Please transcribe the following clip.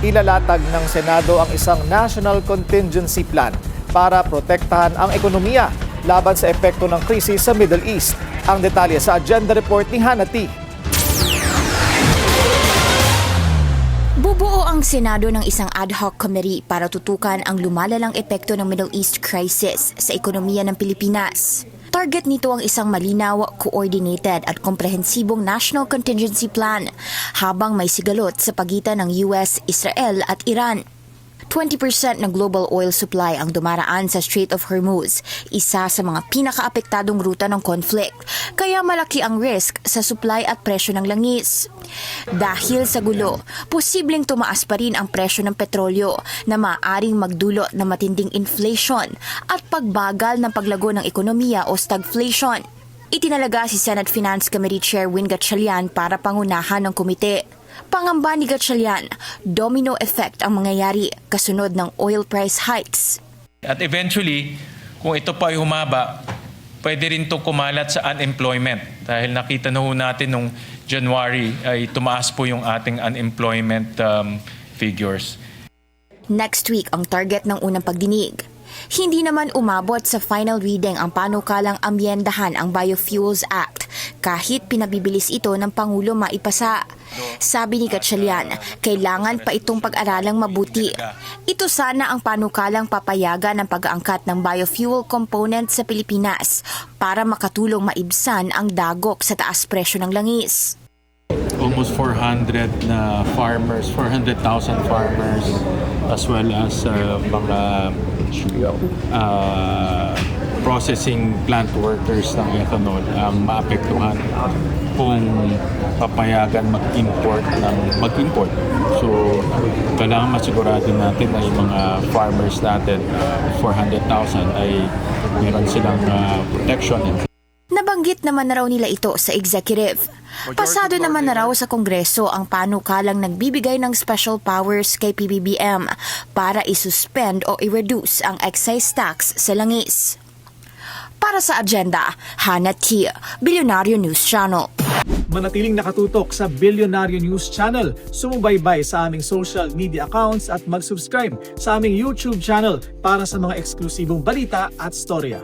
Ilalatag ng Senado ang isang National Contingency Plan para protektahan ang ekonomiya laban sa epekto ng krisis sa Middle East. Ang detalye sa agenda report ni Hannah T. Bubuo ang Senado ng isang ad hoc committee para tutukan ang lumalalang epekto ng Middle East crisis sa ekonomiya ng Pilipinas. Target nito ang isang malinaw, coordinated at komprehensibong National Contingency Plan habang may sigalot sa pagitan ng US, Israel at Iran. 20% ng global oil supply ang dumaraan sa Strait of Hormuz, isa sa mga pinakaapektadong ruta ng conflict, kaya malaki ang risk sa supply at presyo ng langis. Dahil sa gulo, posibleng tumaas pa rin ang presyo ng petrolyo na maaaring magdulot ng matinding inflation at pagbagal ng paglago ng ekonomiya o stagflation. Itinalaga si Senate Finance Committee Chair Win Gatchalian para pangunahan ng komite. Pangamba ni Gatchalian, domino effect ang mangyayari kasunod ng oil price hikes. At eventually, kung ito pa ay humaba, pwede rin ito kumalat sa unemployment. Dahil nakita na ho natin nung January ay tumaas po yung ating unemployment figures. Next week ang target ng unang pagdinig. Hindi naman umabot sa final reading ang panukalang amyendahan ang Biofuels Act kahit pinabibilis ito ng Pangulo maipasa. Sabi ni Gatchalian, kailangan pa itong pag-aralang mabuti. Ito sana ang panukalang papayagan ng pag-aangkat ng biofuel component sa Pilipinas para makatulong maibsan ang dagok sa taas presyo ng langis. Almost 400,000 farmers as well as mga processing plant workers ng ethanol ang maapektuhan kung papayagan mag-import. So, kailangan masigurado natin na yung mga farmers natin, 400,000 ay meron silang protection. Nabanggit naman na raw nila ito sa executive. Pasado naman na raw sa Kongreso ang panukalang nagbibigay ng special powers kay PBBM para isuspend o i-reduce ang excise tax sa langis. Para sa agenda, Hannah T., Billionario News Channel. Manatiling nakatutok sa Billionario News Channel, sumubaybay sa aming social media accounts at mag-subscribe sa aming YouTube channel para sa mga eksklusibong balita at storya.